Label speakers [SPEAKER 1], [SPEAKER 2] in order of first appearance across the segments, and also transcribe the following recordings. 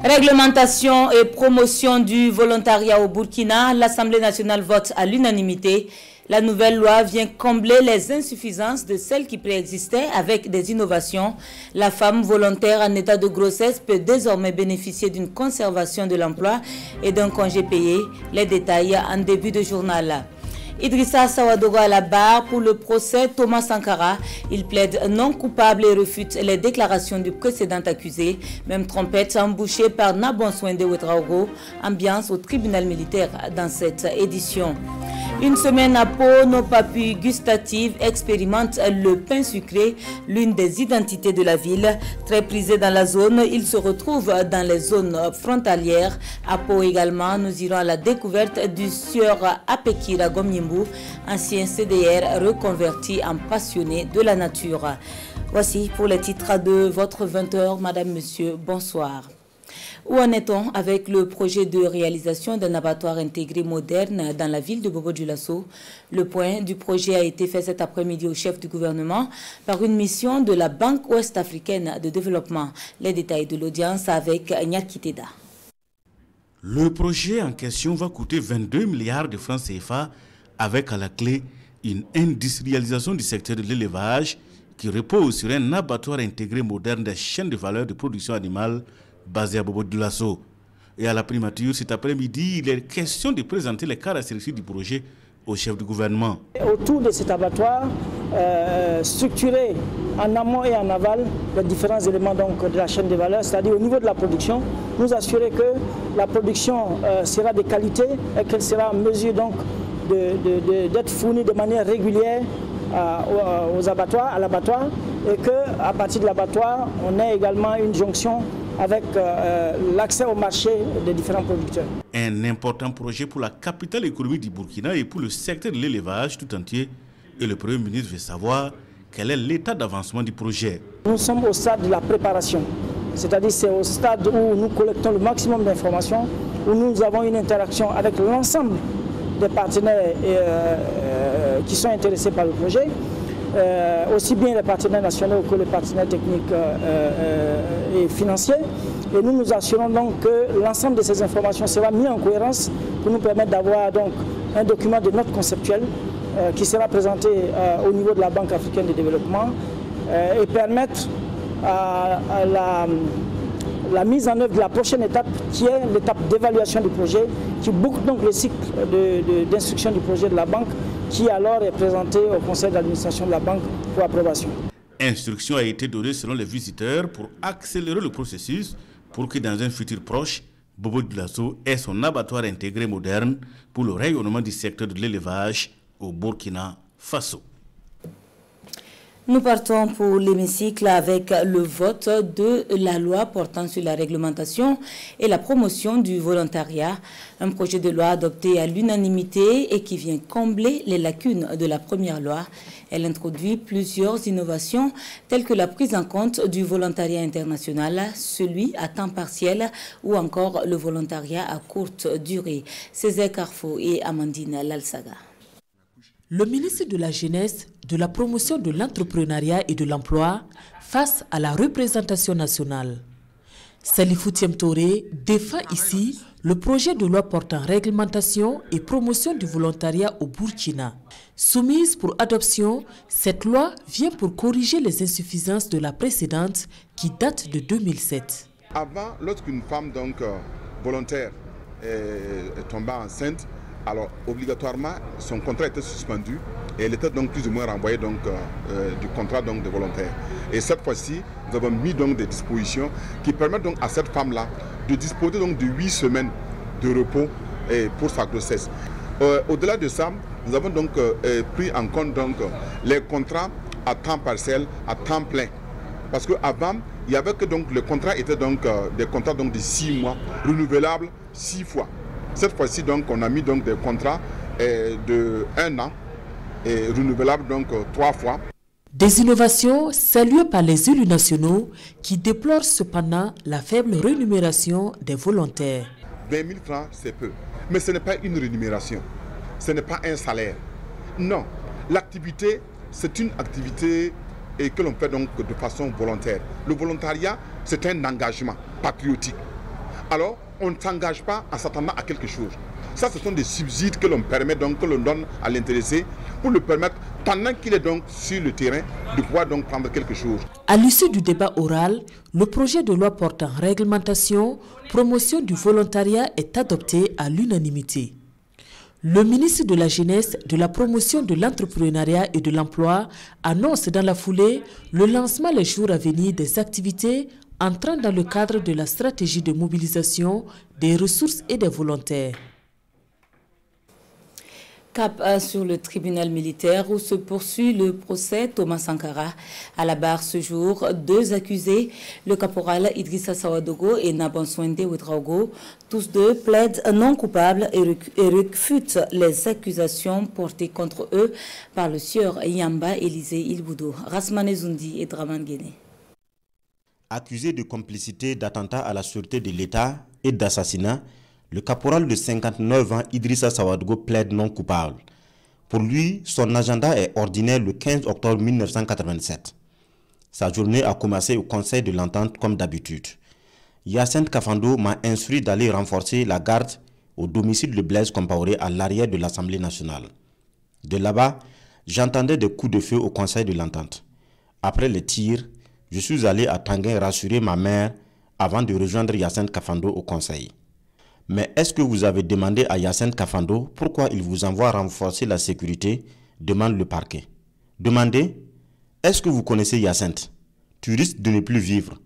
[SPEAKER 1] Réglementation et promotion du volontariat au Burkina, l'Assemblée nationale vote à l'unanimité. La nouvelle loi vient combler les insuffisances de celles qui préexistaient avec des innovations. La femme volontaire en état de grossesse peut désormais bénéficier d'une conservation de l'emploi et d'un congé payé. Les détails en début de journal. Idrissa Sawadogo à la barre pour le procès Thomas Sankara. Il plaide non coupable et refute les déclarations du précédent accusé. Même trompette embouchée par Nabonsoin de Ouedraogo. Ambiance au tribunal militaire dans cette édition. Une semaine à Pau, nos papilles gustatives expérimentent le pain sucré, l'une des identités de la ville. Très prisé dans la zone, il se retrouve dans les zones frontalières. À Pau également, nous irons à la découverte du sieur Apekira Gomyimbu, ancien CDR reconverti en passionné de la nature. Voici pour les titres de votre 20h. Madame, Monsieur, bonsoir. Où en est-on avec le projet de réalisation d'un abattoir intégré moderne dans la ville de Bobo-Dioulasso? Le point du projet a été fait cet après-midi au chef du gouvernement par une mission de la Banque ouest-africaine de développement. Les détails de l'audience avec Nyakiteda.
[SPEAKER 2] Le projet en question va coûter 22 milliards de francs CFA avec à la clé une industrialisation du secteur de l'élevage qui repose sur un abattoir intégré moderne des chaînes de valeur de production animale basé à Bobo-Dioulasso. Et à la primature, cet après-midi, il est question de présenter les caractéristiques du projet au chef du gouvernement.
[SPEAKER 3] Autour de cet abattoir, structuré en amont et en aval les différents éléments donc, de la chaîne de valeur, c'est-à-dire au niveau de la production, nous assurer que la production sera de qualité et qu'elle sera en mesure donc d'être fournie de manière régulière aux abattoirs, à l'abattoir, et qu'à partir de l'abattoir, on ait également une jonction avec l'accès au marché des différents producteurs.
[SPEAKER 2] Un important projet pour la capitale économique du Burkina et pour le secteur de l'élevage tout entier. Et le Premier ministre veut savoir quel est l'état d'avancement du projet.
[SPEAKER 3] Nous sommes au stade de la préparation, c'est-à-dire c'est au stade où nous collectons le maximum d'informations, où nous avons une interaction avec l'ensemble des partenaires qui sont intéressés par le projet. Aussi bien les partenaires nationaux que les partenaires techniques et financiers. Et nous nous assurons donc que l'ensemble de ces informations sera mis en cohérence pour nous permettre d'avoir donc un document de note conceptuelle qui sera présenté au niveau de la Banque africaine de développement et permettre la mise en œuvre de la prochaine étape qui est l'étape d'évaluation du projet, qui boucle donc le cycle d'instruction du projet de la banque, qui alors est présenté au conseil d'administration de la banque pour approbation.
[SPEAKER 2] Instruction a été donnée selon les visiteurs pour accélérer le processus pour que dans un futur proche, Bobo-Dioulasso ait son abattoir intégré moderne pour le rayonnement du secteur de l'élevage au Burkina Faso.
[SPEAKER 1] Nous partons pour l'hémicycle avec le vote de la loi portant sur la réglementation et la promotion du volontariat. Un projet de loi adopté à l'unanimité et qui vient combler les lacunes de la première loi. Elle introduit plusieurs innovations telles que la prise en compte du volontariat international, celui à temps partiel ou encore le volontariat à courte durée. Césaire Carfo et Amandine Lalsaga.
[SPEAKER 4] Le ministre de la Jeunesse, de la promotion de l'entrepreneuriat et de l'emploi face à la représentation nationale. Salifou Touré défend ici le projet de loi portant réglementation et promotion du volontariat au Burkina. Soumise pour adoption, cette loi vient pour corriger les insuffisances de la précédente qui date de 2007.
[SPEAKER 5] Avant, lorsqu'une femme donc, volontaire est tombée enceinte, alors obligatoirement son contrat était suspendu et elle était donc plus ou moins renvoyée donc, du contrat donc, de volontaire. Et cette fois-ci, nous avons mis donc des dispositions qui permettent donc à cette femme-là de disposer donc de 8 semaines de repos pour sa grossesse. Au-delà de ça, nous avons donc pris en compte donc, les contrats à temps partiel, à temps plein. Parce qu'avant, il y avait que donc, le contrat était donc, des contrats donc, de 6 mois, renouvelables 6 fois. Cette fois-ci, donc, on a mis donc, des contrats de 1 an et renouvelables donc 3 fois.
[SPEAKER 4] Des innovations saluées par les élus nationaux qui déplorent cependant la faible rémunération des volontaires.
[SPEAKER 5] 20 000 francs, c'est peu. Mais ce n'est pas une rémunération. Ce n'est pas un salaire. Non. L'activité, c'est une activité que l'on fait donc de façon volontaire. Le volontariat, c'est un engagement patriotique. alors on ne s'engage pas en s'attendant à quelque chose. Ça, ce sont des subsides que l'on permet, donc que l'on donne à l'intéressé pour le permettre, pendant qu'il est donc sur le terrain, de pouvoir donc prendre quelque chose.
[SPEAKER 4] À l'issue du débat oral, le projet de loi portant réglementation, promotion du volontariat est adopté à l'unanimité. Le ministre de la Jeunesse, de la promotion de l'entrepreneuriat et de l'emploi annonce dans la foulée le lancement les jours à venir des activités entrant dans le cadre de la stratégie de mobilisation des ressources et des volontaires.
[SPEAKER 1] Cap sur le tribunal militaire où se poursuit le procès Thomas Sankara. À la barre ce jour, 2 accusés, le caporal Idrissa Sawadogo et Nabonswende Ouedraogo, tous deux plaident non coupables et réfutent les accusations portées contre eux par le sieur Yamba Élisée Ilboudo, Rasmane Zundi et Draman Guéné.
[SPEAKER 6] Accusé de complicité d'attentat à la sûreté de l'État et d'assassinat, le caporal de 59 ans Idrissa Sawadogo plaide non coupable. Pour lui, son agenda est ordinaire le 15 octobre 1987. Sa journée a commencé au Conseil de l'Entente comme d'habitude. Yacinthe Kafando m'a instruit d'aller renforcer la garde au domicile de Blaise Compaoré à l'arrière de l'Assemblée nationale. De là-bas, j'entendais des coups de feu au Conseil de l'Entente. Après les tirs, je suis allé à Tanguin rassurer ma mère avant de rejoindre Yacinthe Kafando au Conseil. Mais est-ce que vous avez demandé à Yacinthe Kafando pourquoi il vous envoie renforcer la sécurité? Demande le parquet. Demandez, est-ce que vous connaissez Yacinthe? Tu risques de ne plus vivre.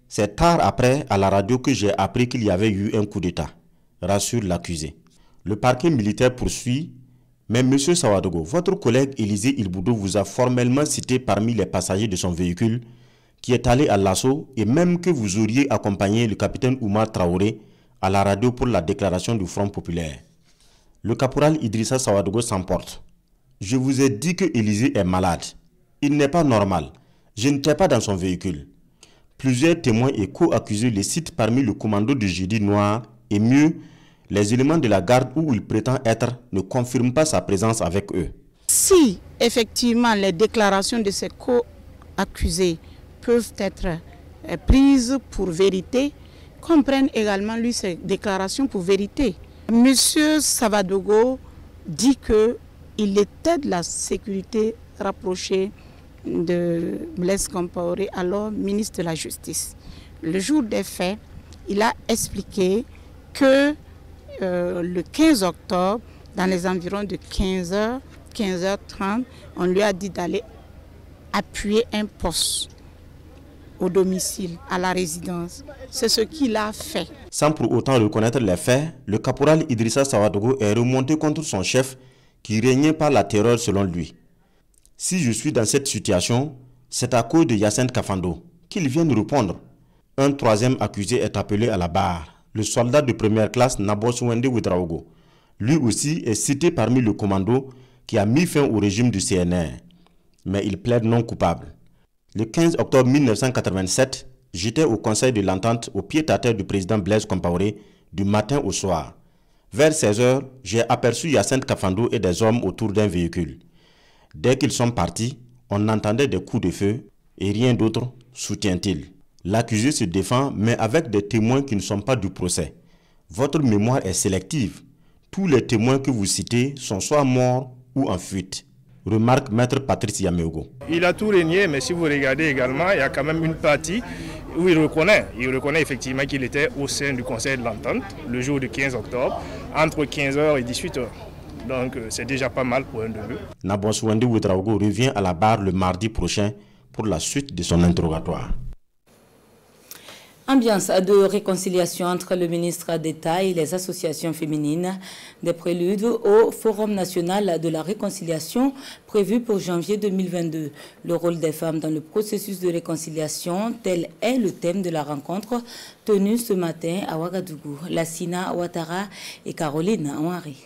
[SPEAKER 6] C'est tard après à la radio que j'ai appris qu'il y avait eu un coup d'État, rassure l'accusé. Le parquet militaire poursuit, mais M. Sawadogo, votre collègue Élisée Ilboudo vous a formellement cité parmi les passagers de son véhicule qui est allé à l'assaut et même que vous auriez accompagné le capitaine Oumar Traoré à la radio pour la déclaration du Front populaire. Le caporal Idrissa Sawadogo s'emporte. Je vous ai dit que Élisée est malade. Il n'est pas normal. Je n'étais pas dans son véhicule. Plusieurs témoins et co-accusés les citent parmi le commando de Jeudi Noir et mieux, les éléments de la garde où il prétend être ne confirment pas sa présence avec eux.
[SPEAKER 7] Si effectivement les déclarations de ces co-accusés peuvent être prises pour vérité, comprennent également lui ces déclarations pour vérité. Monsieur Sawadogo dit qu'il était de la sécurité rapprochée de Blaise Compaoré, alors ministre de la Justice. Le jour des faits, il a expliqué que le 15 octobre, dans les environs de 15h, 15h30, on lui a dit d'aller appuyer un poste au domicile, à la résidence. C'est ce qu'il a fait.
[SPEAKER 6] Sans pour autant reconnaître les faits, le caporal Idrissa Sawadogo est remonté contre son chef qui régnait par la terreur selon lui. Si je suis dans cette situation, c'est à cause de Yacinthe Kafando. Qu'il vienne répondre. Un troisième accusé est appelé à la barre, le soldat de première classe Nabonswende Ouedraogo. Lui aussi est cité parmi le commando qui a mis fin au régime du CNR. Mais il plaide non coupable. Le 15 octobre 1987, j'étais au Conseil de l'Entente au pied-à-terre du président Blaise Compaoré du matin au soir. Vers 16h, j'ai aperçu Yacinthe Kafando et des hommes autour d'un véhicule. Dès qu'ils sont partis, on entendait des coups de feu et rien d'autre, soutient-il. L'accusé se défend, mais avec des témoins qui ne sont pas du procès. Votre mémoire est sélective. Tous les témoins que vous citez sont soit morts ou en fuite. Remarque Maître Patrice Yameogo.
[SPEAKER 8] Il a tout régné, mais si vous regardez également, il y a quand même une partie où il reconnaît effectivement qu'il était au sein du Conseil de l'Entente le jour du 15 octobre, entre 15h et 18h. Donc c'est déjà pas mal pour un début.
[SPEAKER 6] Nabonswende Ouedraogo revient à la barre le mardi prochain pour la suite de son interrogatoire.
[SPEAKER 1] Ambiance de réconciliation entre le ministre d'État et les associations féminines. Des préludes au Forum national de la réconciliation prévu pour janvier 2022. Le rôle des femmes dans le processus de réconciliation, tel est le thème de la rencontre tenue ce matin à Ouagadougou. Lassina Ouattara et Caroline Ouari.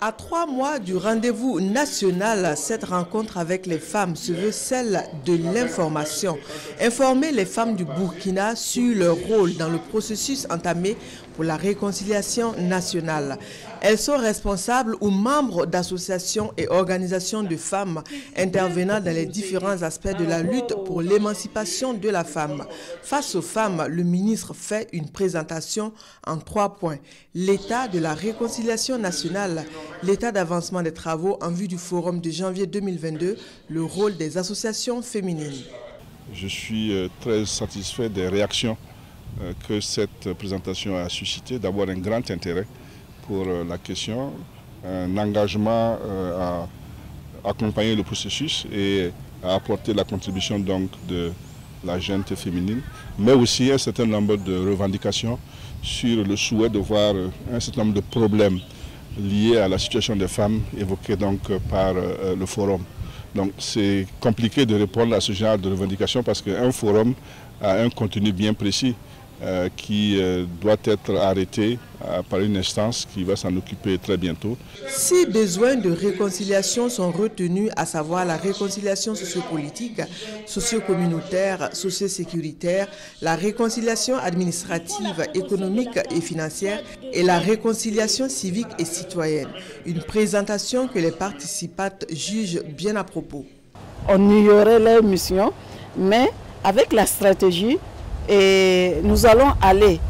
[SPEAKER 9] À 3 mois du rendez-vous national, cette rencontre avec les femmes se veut celle de l'information. Informer les femmes du Burkina sur leur rôle dans le processus entamé pour la réconciliation nationale. Elles sont responsables ou membres d'associations et organisations de femmes intervenant dans les différents aspects de la lutte pour l'émancipation de la femme. Face aux femmes, le ministre fait une présentation en 3 points. L'état de la réconciliation nationale, l'état d'avancement des travaux en vue du forum de janvier 2022, le rôle des associations féminines.
[SPEAKER 5] Je suis très satisfait des réactions que cette présentation a suscité. D'abord un grand intérêt pour la question, un engagement à accompagner le processus et à apporter la contribution donc de la gente féminine, mais aussi un certain nombre de revendications sur le souhait de voir un certain nombre de problèmes liés à la situation des femmes évoqués donc par le forum. Donc c'est compliqué de répondre à ce genre de revendications parce qu'un forum a un contenu bien précis qui doit être arrêté par une instance qui va s'en occuper très bientôt.
[SPEAKER 9] 6 besoins de réconciliation sont retenus, à savoir la réconciliation sociopolitique, socio-communautaire, socio-sécuritaire, la réconciliation administrative, économique et financière et la réconciliation civique et citoyenne. Une présentation que les participantes jugent bien à propos.
[SPEAKER 7] On ignorait leurs missions, mais avec la stratégie, nous allons aller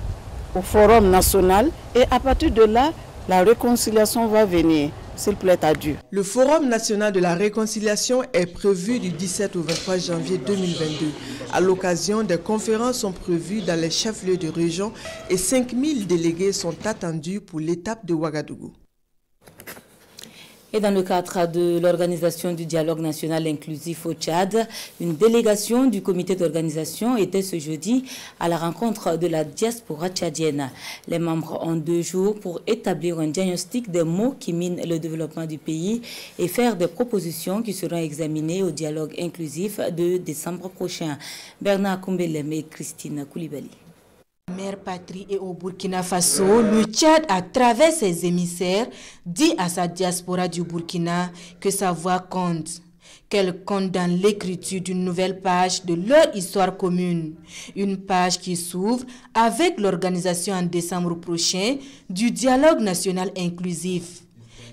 [SPEAKER 7] au Forum national et à partir de là, la réconciliation va venir, s'il plaît à Dieu.
[SPEAKER 9] Le Forum national de la réconciliation est prévu du 17 au 23 janvier 2022. À l'occasion, des conférences sont prévues dans les chefs-lieux de région et 5000 délégués sont attendus pour l'étape de Ouagadougou.
[SPEAKER 1] Et dans le cadre de l'organisation du dialogue national inclusif au Tchad, une délégation du comité d'organisation était ce jeudi à la rencontre de la diaspora tchadienne. Les membres ont 2 jours pour établir un diagnostic des maux qui minent le développement du pays et faire des propositions qui seront examinées au dialogue inclusif de décembre prochain. Bernard Koumbelem et Christine Koulibaly.
[SPEAKER 10] Mère patrie et au Burkina Faso, le Tchad, à travers ses émissaires, dit à sa diaspora du Burkina que sa voix compte, qu'elle compte dans l'écriture d'une nouvelle page de leur histoire commune. Une page qui s'ouvre avec l'organisation en décembre prochain du dialogue national inclusif.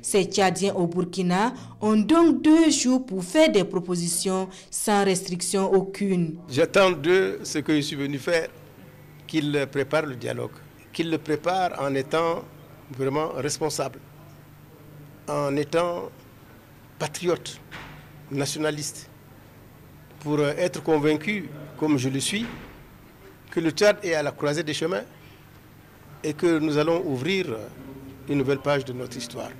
[SPEAKER 10] Ces Tchadiens au Burkina ont donc 2 jours pour faire des propositions sans restriction aucune.
[SPEAKER 11] J'attends d'eux ce que je suis venu faire. Qu'il prépare le dialogue, qu'il le prépare en étant vraiment responsable, en étant patriote, nationaliste, pour être convaincu, comme je le suis, que le Tchad est à la croisée des chemins et que nous allons ouvrir une nouvelle page de notre histoire.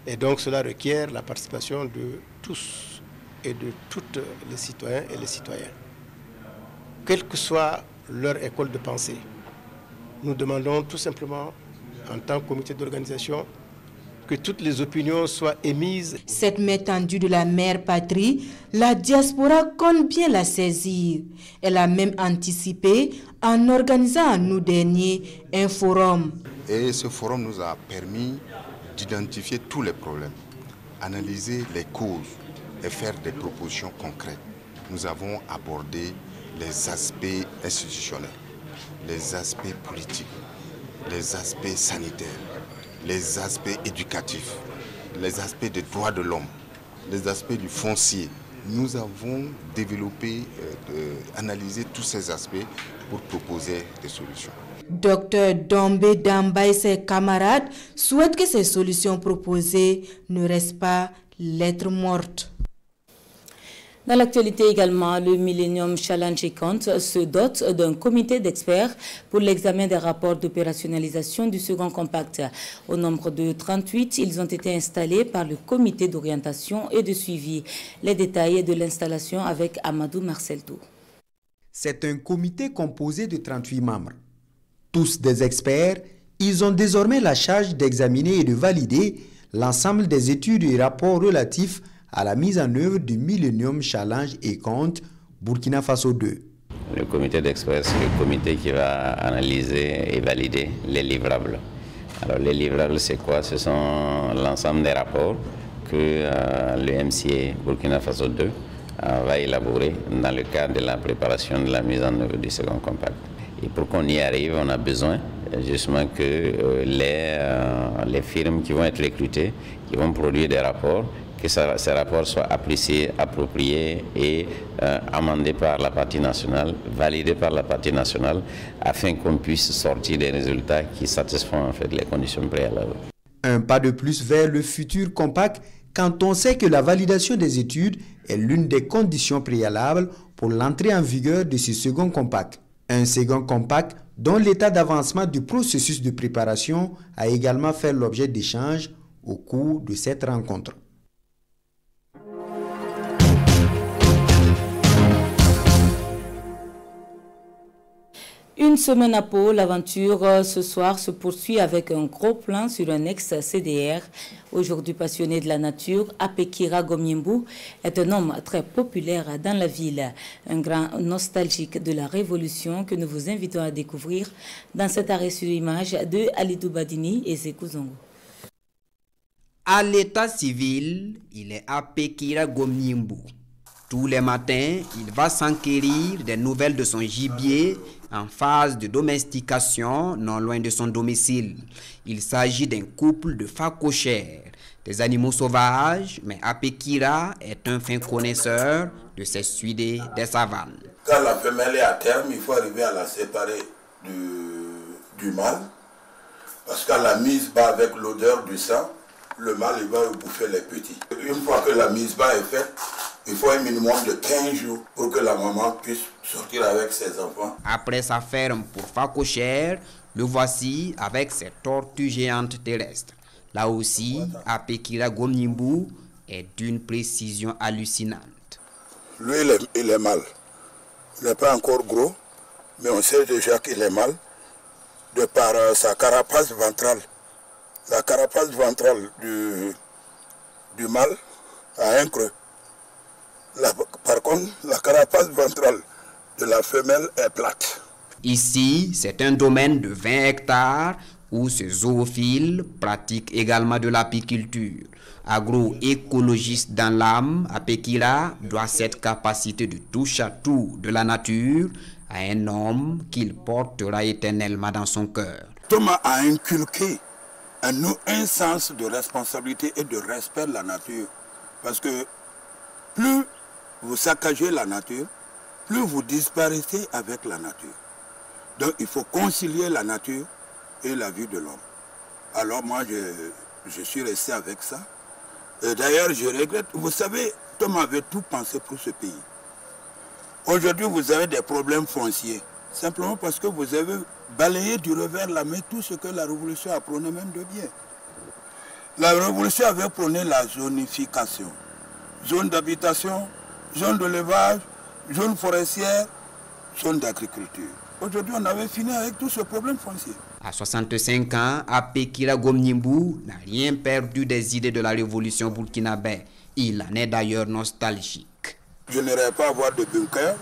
[SPEAKER 11] Et donc cela requiert la participation de tous et de toutes les citoyens et les citoyennes. Quelle que soit leur école de pensée. Nous demandons tout simplement, en tant que comité d'organisation, que toutes les opinions soient émises.
[SPEAKER 10] Cette main tendue de la mère patrie, la diaspora compte bien la saisir. Elle a même anticipé en organisant en août dernier un forum.
[SPEAKER 12] Et ce forum nous a permis d'identifier tous les problèmes, analyser les causes et faire des propositions concrètes. Nous avons abordé les aspects institutionnels, les aspects politiques, les aspects sanitaires, les aspects éducatifs, les aspects des droits de l'homme, les aspects du foncier. Nous avons développé, analysé tous ces aspects pour proposer des solutions.
[SPEAKER 10] Docteur Dombe Damba et ses camarades souhaitent que ces solutions proposées ne restent pas lettres mortes.
[SPEAKER 1] Dans l'actualité également, le Millennium Challenge Compte se dote d'un comité d'experts pour l'examen des rapports d'opérationnalisation du second compact. Au nombre de 38, ils ont été installés par le comité d'orientation et de suivi. Les détails de l'installation avec Amadou Marcelto.
[SPEAKER 13] C'est un comité composé de 38 membres. Tous des experts, ils ont désormais la charge d'examiner et de valider l'ensemble des études et rapports relatifs à la mise en œuvre du Millennium Challenge et Compte Burkina Faso 2.
[SPEAKER 14] Le comité d'experts, c'est le comité qui va analyser et valider les livrables. Alors les livrables, c'est quoi? Ce sont l'ensemble des rapports que le MCA Burkina Faso 2 va élaborer dans le cadre de la préparation de la mise en œuvre du second compact. Et pour qu'on y arrive, on a besoin justement que les firmes qui vont être recrutées, qui vont produire des rapports, que ces rapports soient appréciés, appropriés et amendés par la partie nationale, validés par la partie nationale, afin qu'on puisse sortir des résultats qui satisfont en fait les conditions préalables.
[SPEAKER 13] Un pas de plus vers le futur compact quand on sait que la validation des études est l'une des conditions préalables pour l'entrée en vigueur de ce second compact. Un second compact dont l'état d'avancement du processus de préparation a également fait l'objet d'échanges au cours de cette rencontre.
[SPEAKER 1] Une semaine à Pau, l'aventure ce soir se poursuit avec un gros plan sur un ex-CDR. Aujourd'hui passionné de la nature, Apekira Gomyembu est un homme très populaire dans la ville. Un grand nostalgique de la Révolution que nous vous invitons à découvrir dans cet arrêt sur image de Alidou Badini et Sekou Zongo.
[SPEAKER 15] À l'état civil, il est Apekira Gomyembu. Tous les matins, il va s'enquérir des nouvelles de son gibier en phase de domestication non loin de son domicile. Il s'agit d'un couple de phacochères, des animaux sauvages, mais Apekira est un fin connaisseur de ces suidés des savanes.
[SPEAKER 16] Quand la femelle est à terme, il faut arriver à la séparer du mâle, parce qu'à la mise bas avec l'odeur du sang, le mâle il va bouffer les petits. Une fois que la mise bas est faite, il faut un minimum de 15 jours pour que la maman puisse sortir avec ses enfants.
[SPEAKER 15] Après sa ferme pour phacochères, le voici avec ses tortues géantes terrestres. Là aussi, Apekira Gomyembu est d'une précision hallucinante.
[SPEAKER 16] Lui, il est mâle. Il n'est pas encore gros, mais on sait déjà qu'il est mâle de par sa carapace ventrale. La carapace ventrale du mâle a un creux. Par contre, la carapace ventrale de la femelle est plate.
[SPEAKER 15] Ici, c'est un domaine de 20 hectares où ce zoophile pratique également de l'apiculture. Agroécologiste dans l'âme, Apekira doit cette capacité de touche-à-tout de la nature à un homme qu'il portera éternellement dans son cœur.
[SPEAKER 16] Thomas a inculqué un sens de responsabilité et de respect de la nature. Parce que plus vous saccagez la nature, plus vous disparaissez avec la nature. Donc il faut concilier la nature et la vie de l'homme. Alors moi, je suis resté avec ça. Et d'ailleurs, je regrette. Vous savez, Tom avait tout pensé pour ce pays. Aujourd'hui, vous avez des problèmes fonciers. Simplement parce que vous avez balayé du revers la main tout ce que la Révolution a prôné même de bien. La Révolution avait prôné la zonification. Zone d'habitation, zone d'élevage, zone forestière, zone d'agriculture. Aujourd'hui, on avait fini avec tout ce problème foncier.
[SPEAKER 15] À 65 ans, Apekira Gomyembu n'a rien perdu des idées de la révolution burkinabé. Il en est d'ailleurs nostalgique.
[SPEAKER 16] Je n'aurais pas à avoir de bunker,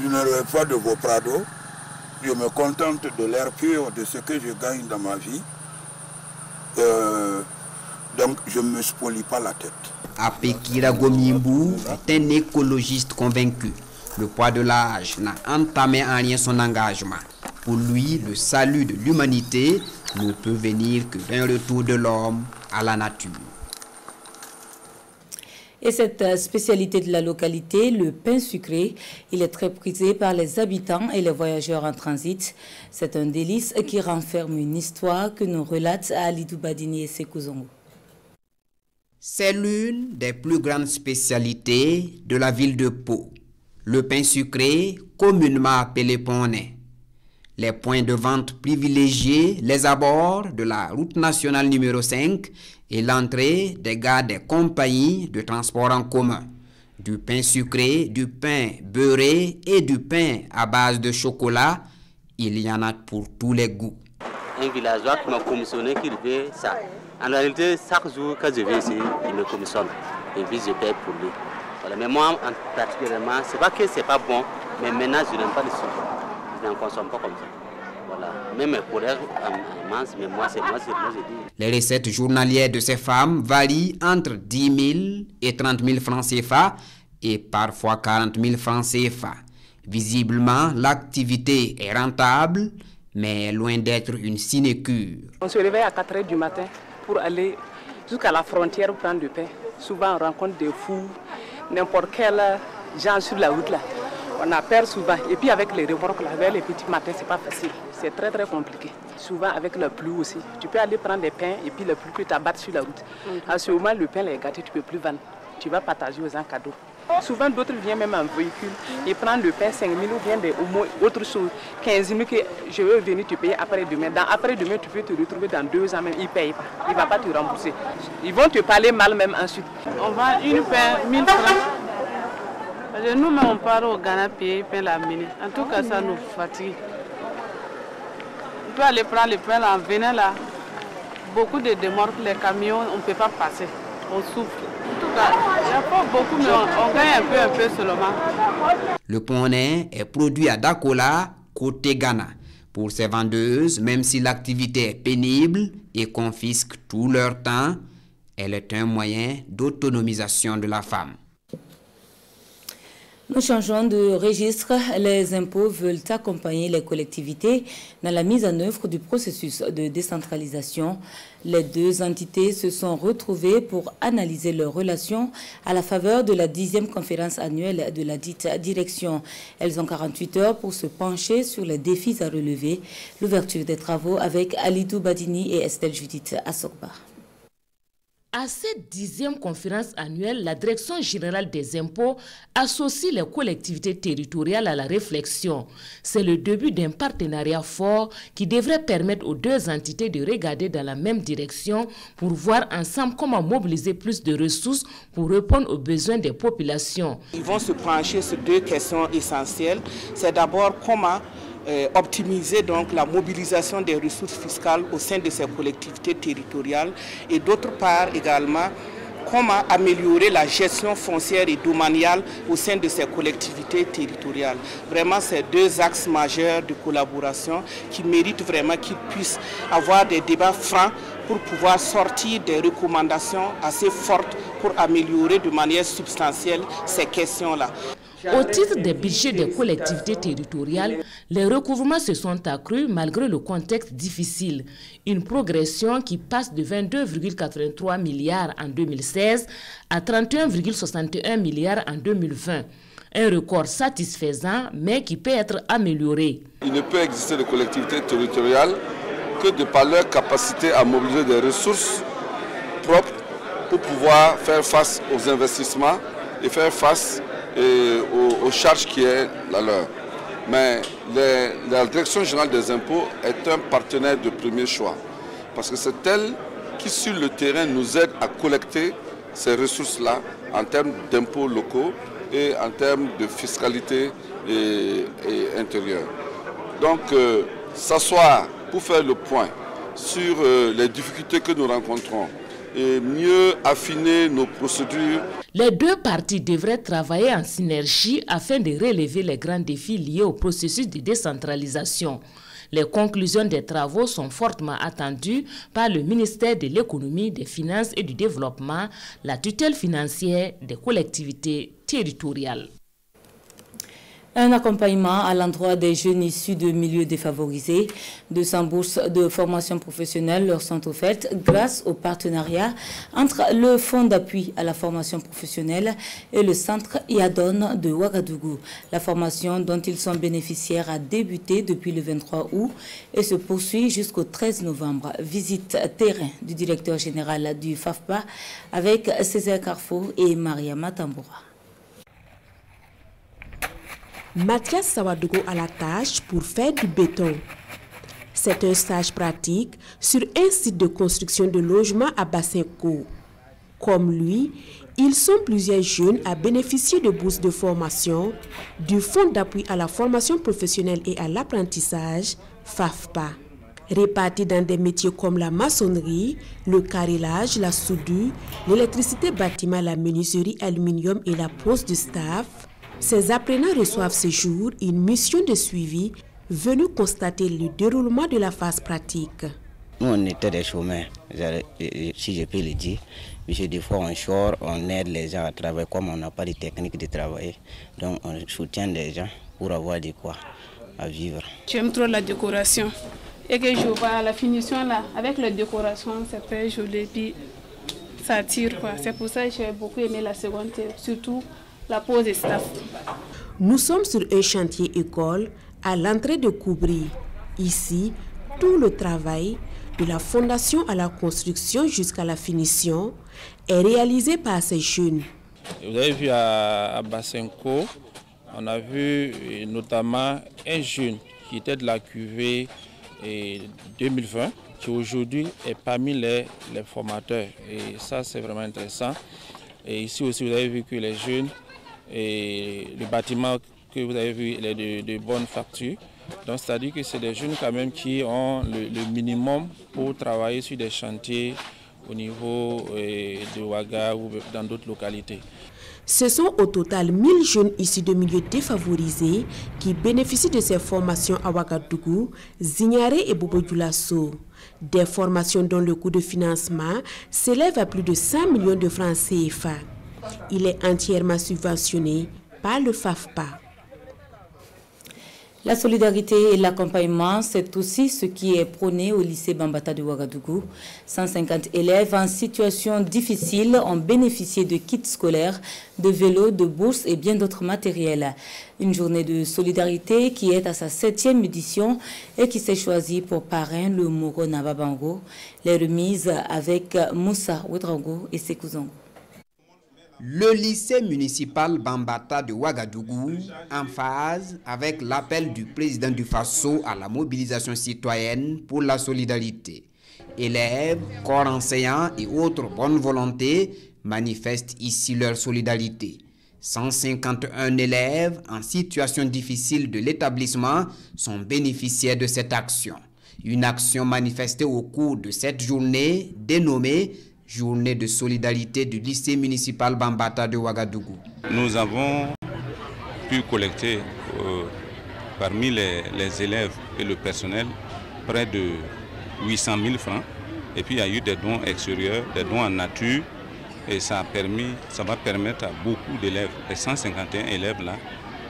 [SPEAKER 16] je n'aurais pas de vos prados. Je me contente de l'air pur, de ce que je gagne dans ma vie. Donc, je ne me spolie pas la tête.
[SPEAKER 15] Apekira Gomyembu est un écologiste convaincu. Le poids de l'âge n'a entamé en rien son engagement. Pour lui, le salut de l'humanité ne peut venir que d'un retour de l'homme à la nature.
[SPEAKER 1] Et cette spécialité de la localité, le pain sucré, il est très prisé par les habitants et les voyageurs en transit. C'est un délice qui renferme une histoire que nous relatent Alidou Badini et Sekou Zongo.
[SPEAKER 15] C'est l'une des plus grandes spécialités de la ville de Pau. Le pain sucré, communément appelé poney. Les points de vente privilégiés, les abords de la route nationale numéro 5 et l'entrée des gares des compagnies de transport en commun. Du pain sucré, du pain beurré et du pain à base de chocolat, il y en a pour tous les goûts.
[SPEAKER 17] Un villageois qui m'a commissionné qu'il veut ça. En réalité, chaque jour que je vais ici, il me commissionne. Et puis je paie pour lui. Voilà. Mais moi, particulièrement, c'est pas que c'est pas bon, mais maintenant je n'aime pas le sucre. Je n'en consomme pas comme ça. Voilà. Même mes collègues en masse, mais moi, c'est moi, je dis.
[SPEAKER 15] Les recettes journalières de ces femmes varient entre 10 000 et 30 000 francs CFA et parfois 40 000 francs CFA. Visiblement, l'activité est rentable mais loin d'être une sinécure.
[SPEAKER 18] On se réveille à 4 h du matin pour aller jusqu'à la frontière prendre du pain. Souvent on rencontre des fous, n'importe quel gens sur la route là. On a peur souvent. Et puis avec les remorques là, vers les petits matins, c'est pas facile. C'est très très compliqué. Souvent avec la pluie aussi. Tu peux aller prendre des pains et puis la pluie peut t'abattre sur la route. À ce moment, le pain est gâté, tu peux plus vendre. Tu vas partager aux gens cadeaux. Souvent d'autres viennent même en véhicule et prennent le pain 5 000 ou bien autre chose 15 000 que je veux venir te payer après-demain. Après-demain, tu peux te retrouver dans 2 ans même, ils ne payent pas. Ils ne vont pas te rembourser. Ils vont te parler mal même ensuite.
[SPEAKER 19] On vend une pain 1000 francs. Nous-mêmes, on part au Ghana payer pain la minute. En tout cas, ça nous fatigue. On peut aller prendre le pain là, en venant là. Beaucoup de démorques, les camions, on ne peut pas passer. On souffre. En tout cas, il n'y a pas beaucoup, mais on gagne un peu seulement.
[SPEAKER 15] Le poney est produit à Dakola, côté Ghana. Pour ces vendeuses, même si l'activité est pénible et confisque tout leur temps, elle est un moyen d'autonomisation de la femme.
[SPEAKER 1] Nous changeons de registre. Les impôts veulent accompagner les collectivités dans la mise en œuvre du processus de décentralisation. Les deux entités se sont retrouvées pour analyser leurs relations à la faveur de la 10e conférence annuelle de la dite direction. Elles ont 48 heures pour se pencher sur les défis à relever. L'ouverture des travaux avec Alidou Badini et Estelle Judith Assokba.
[SPEAKER 4] À cette 10e conférence annuelle, la Direction générale des impôts associe les collectivités territoriales à la réflexion. C'est le début d'un partenariat fort qui devrait permettre aux deux entités de regarder dans la même direction pour voir ensemble comment mobiliser plus de ressources pour répondre aux besoins des populations.
[SPEAKER 18] Ils vont se pencher sur 2 questions essentielles. C'est d'abord comment optimiser donc la mobilisation des ressources fiscales au sein de ces collectivités territoriales et d'autre part également comment améliorer la gestion foncière et domaniale au sein de ces collectivités territoriales. Vraiment, c'est 2 axes majeurs de collaboration qui méritent vraiment qu'ils puissent avoir des débats francs pour pouvoir sortir des recommandations assez fortes pour améliorer de manière substantielle ces questions-là.
[SPEAKER 4] Au titre des budgets des collectivités territoriales, les recouvrements se sont accrus malgré le contexte difficile. Une progression qui passe de 22,83 milliards en 2016 à 31,61 milliards en 2020. Un record satisfaisant, mais qui peut être amélioré.
[SPEAKER 20] Il ne peut exister de collectivités territoriales que de par leur capacité à mobiliser des ressources propres pour pouvoir faire face aux investissements et faire face aux charges qui est la leur. Mais la Direction générale des impôts est un partenaire de premier choix parce que c'est elle qui sur le terrain nous aide à collecter ces ressources-là en termes d'impôts locaux et en termes de fiscalité et intérieure. Donc s'asseoir pour faire le point sur les difficultés que nous rencontrons et mieux affiner nos procédures.
[SPEAKER 4] Les deux parties devraient travailler en synergie afin de relever les grands défis liés au processus de décentralisation. Les conclusions des travaux sont fortement attendues par le ministère de l'Économie, des Finances et du Développement, la tutelle financière des collectivités territoriales.
[SPEAKER 1] Un accompagnement à l'endroit des jeunes issus de milieux défavorisés. 200 bourses de formation professionnelle leur sont offertes grâce au partenariat entre le Fonds d'appui à la formation professionnelle et le centre IADON de Ouagadougou. La formation dont ils sont bénéficiaires a débuté depuis le 23 août et se poursuit jusqu'au 13 novembre. Visite terrain du directeur général du FAFPA avec Césaire Carrefour et Mariama Tamboura.
[SPEAKER 21] Mathias Sawadogo à la tâche pour faire du béton. C'est un stage pratique sur un site de construction de logements à Bassinco. Comme lui, ils sont plusieurs jeunes à bénéficier de bourses de formation du Fonds d'appui à la formation professionnelle et à l'apprentissage, FAFPA. Répartis dans des métiers comme la maçonnerie, le carrelage, la soudure, l'électricité bâtiment, la menuiserie, aluminium et la pose de staff, ces apprenants reçoivent ce jour une mission de suivi venue constater le déroulement de la phase pratique.
[SPEAKER 22] Nous, on était des chômeurs, si je peux le dire. Des fois, on chore, on aide les gens à travailler. Comme on n'a pas de technique de travail, donc on soutient les gens pour avoir de quoi. à vivre.
[SPEAKER 2] J'aime trop la décoration et que je vois la finition là, avec la décoration, c'est très joli, puis ça attire quoi. C'est pour ça que j'ai beaucoup aimé la seconde, surtout la pose des staff.
[SPEAKER 21] Nous sommes sur un chantier école à l'entrée de Koubri. Ici, tout le travail, de la fondation à la construction jusqu'à la finition, est réalisé par ces jeunes.
[SPEAKER 3] Vous avez vu à Bassenko, on a vu notamment un jeune qui était de la cuvée 2020, qui aujourd'hui est parmi les formateurs. Et ça, c'est vraiment intéressant. Et ici aussi, vous avez vu que les jeunes, et le bâtiment que vous avez vu, il est de bonne facture. Donc, c'est-à-dire que c'est des jeunes quand même qui ont le minimum pour travailler sur des chantiers au niveau de Ouaga ou dans d'autres localités.
[SPEAKER 21] Ce sont au total 1000 jeunes issus de milieux défavorisés qui bénéficient de ces formations à Ouagadougou, Zignaré et Bobo-Dioulasso. Des formations dont le coût de financement s'élève à plus de 100 millions de francs CFA. Il est entièrement subventionné par le FAFPA.
[SPEAKER 1] La solidarité et l'accompagnement, c'est aussi ce qui est prôné au lycée Bambata de Ouagadougou. 150 élèves en situation difficile ont bénéficié de kits scolaires, de vélos, de bourses et bien d'autres matériels. Une journée de solidarité qui est à sa 7e édition et qui s'est choisie pour parrain le Moro Nababango. Les remises avec Moussa Ouedraogo et Sekouzongo.
[SPEAKER 15] Le lycée municipal Bambata de Ouagadougou, en phase avec l'appel du président du Faso à la mobilisation citoyenne pour la solidarité. Élèves, corps enseignants et autres bonnes volontés manifestent ici leur solidarité. 151 élèves en situation difficile de l'établissement sont bénéficiaires de cette action. Une action manifestée au cours de cette journée dénommée Journée de solidarité du lycée municipal Bambata de Ouagadougou.
[SPEAKER 23] Nous avons pu collecter parmi les élèves et le personnel près de 800 000 francs. Et puis il y a eu des dons extérieurs, des dons en nature. Et ça va permettre à beaucoup d'élèves, les 151 élèves là,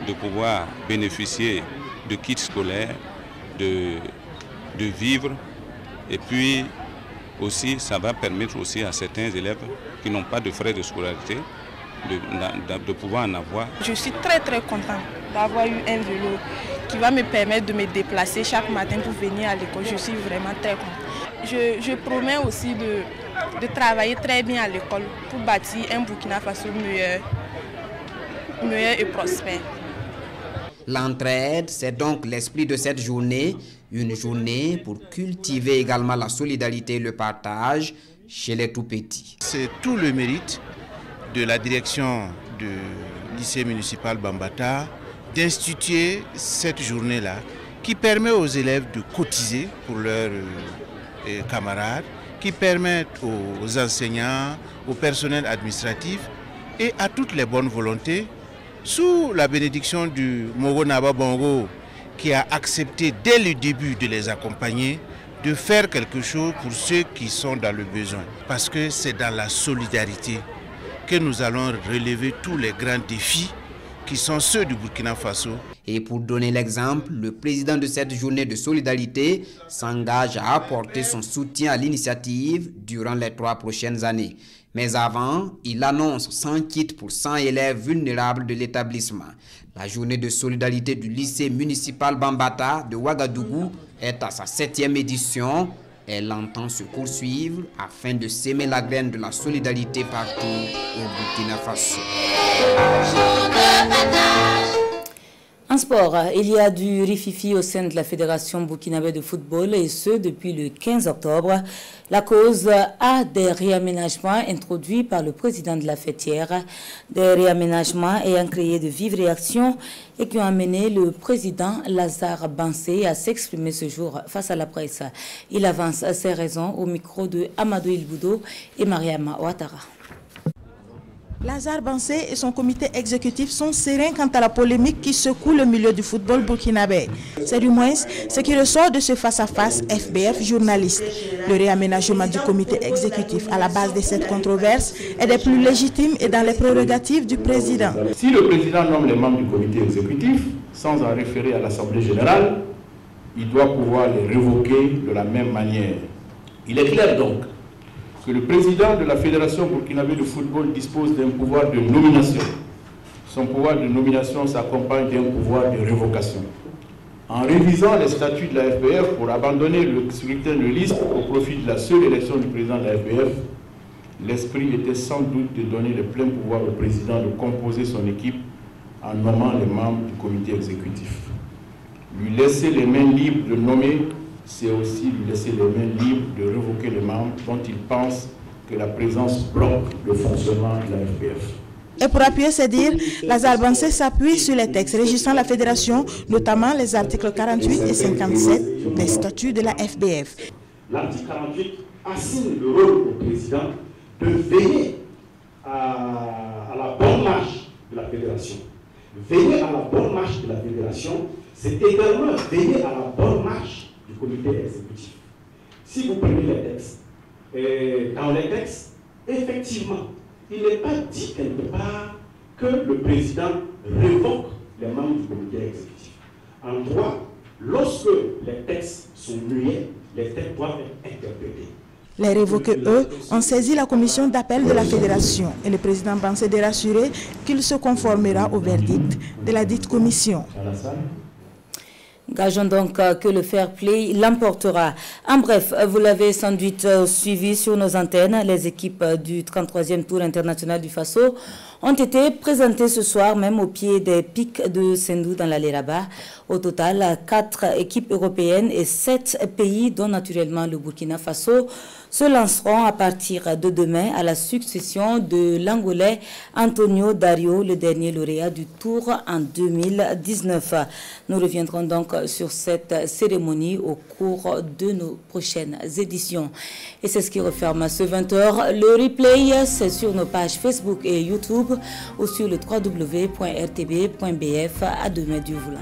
[SPEAKER 23] de pouvoir bénéficier de kits scolaires, de vivres. Et puis aussi, ça va permettre aussi à certains élèves qui n'ont pas de frais de scolarité de pouvoir en avoir.
[SPEAKER 24] Je suis très content d'avoir eu un vélo qui va me permettre de me déplacer chaque matin pour venir à l'école. Je suis vraiment très contente. Je promets aussi de travailler très bien à l'école pour bâtir un Burkina Faso meilleur et prospère.
[SPEAKER 15] L'entraide, c'est donc l'esprit de cette journée, une journée pour cultiver également la solidarité et le partage chez les tout-petits.
[SPEAKER 25] C'est tout le mérite de la direction du lycée municipal Bambata d'instituer cette journée-là qui permet aux élèves de cotiser pour leurs camarades, qui permettent aux enseignants, au personnel administratif et à toutes les bonnes volontés, sous la bénédiction du Moro Nababango qui a accepté dès le début de les accompagner, de faire quelque chose pour ceux qui sont dans le besoin. Parce que c'est dans la solidarité que nous allons relever tous les grands défis qui sont ceux du Burkina Faso.
[SPEAKER 15] Et pour donner l'exemple, le président de cette journée de solidarité s'engage à apporter son soutien à l'initiative durant les 3 prochaines années. Mais avant, il annonce 100 kits pour 100 élèves vulnérables de l'établissement. La journée de solidarité du lycée municipal Bambata de Ouagadougou est à sa 7e édition. Elle entend se poursuivre afin de s'aimer la graine de la solidarité partout au Burkina Faso.
[SPEAKER 1] En sport, il y a du rififi au sein de la Fédération burkinabé de football et ce depuis le 15 octobre. La cause a des réaménagements introduits par le président de la fêtière, des réaménagements ayant créé de vives réactions et qui ont amené le président Lazare Bansé à s'exprimer ce jour face à la presse. Il avance ses raisons au micro de Amadou Ilboudo et Mariama Ouattara.
[SPEAKER 26] Lazare Bansé et son comité exécutif sont sereins quant à la polémique qui secoue le milieu du football burkinabé. C'est du moins ce qui ressort de ce face-à-face FBF journaliste. Le réaménagement du comité exécutif à la base de cette controverse est des plus légitimes et dans les prérogatives du président.
[SPEAKER 27] Si le président nomme les membres du comité exécutif,
[SPEAKER 5] sans en référer à l'Assemblée générale, il doit pouvoir les révoquer de la même manière. Il est clair donc que le président de la Fédération burkinabé de football dispose d'un pouvoir de nomination. Son pouvoir de nomination s'accompagne d'un pouvoir de révocation. En révisant les statuts de la FBF pour abandonner le scrutin de liste au profit de la seule élection du président de la FBF, l'esprit était sans doute de donner le plein pouvoir au président de composer son équipe en nommant les membres du comité exécutif. Lui laisser les mains libres de nommer, c'est aussi lui laisser les mains libres de révoquer les membres dont il pense que la présence bloque le fonctionnement de la FBF.
[SPEAKER 26] Et pour appuyer ces dires, Lazare Bansé s'appuie sur les textes régissant la fédération, notamment les articles 48 et 57 des statuts de la FBF.
[SPEAKER 6] L'article 48 assigne le rôle au président de veiller à la bonne marche de la fédération. Veiller à la bonne marche de la fédération, c'est également veiller à la bonne marche du comité exécutif. Si vous prenez les textes, dans les textes, effectivement, il n'est pas dit quelque part que le président révoque les membres du comité exécutif. En droit, lorsque les textes sont muets, les textes doivent être interprétés.
[SPEAKER 26] Les révoqués, eux, ont saisi la commission d'appel de la fédération et le président Bansé de rassurer qu'il se conformera au verdict de la dite commission.
[SPEAKER 1] Gageons donc que le fair play l'emportera. En bref, vous l'avez sans doute suivi sur nos antennes, les équipes du 33e tour international du Faso ont été présentées ce soir même au pied des pics de Sendou dans l'allée Rabat. Au total, 4 équipes européennes et 7 pays, dont naturellement le Burkina Faso, se lanceront à partir de demain à la succession de l'Angolais Antonio Dario, le dernier lauréat du Tour en 2019. Nous reviendrons donc sur cette cérémonie au cours de nos prochaines éditions. Et c'est ce qui referme ce 20h. Le replay, c'est sur nos pages Facebook et YouTube ou sur le www.rtb.bf. À demain, Dieu voulant.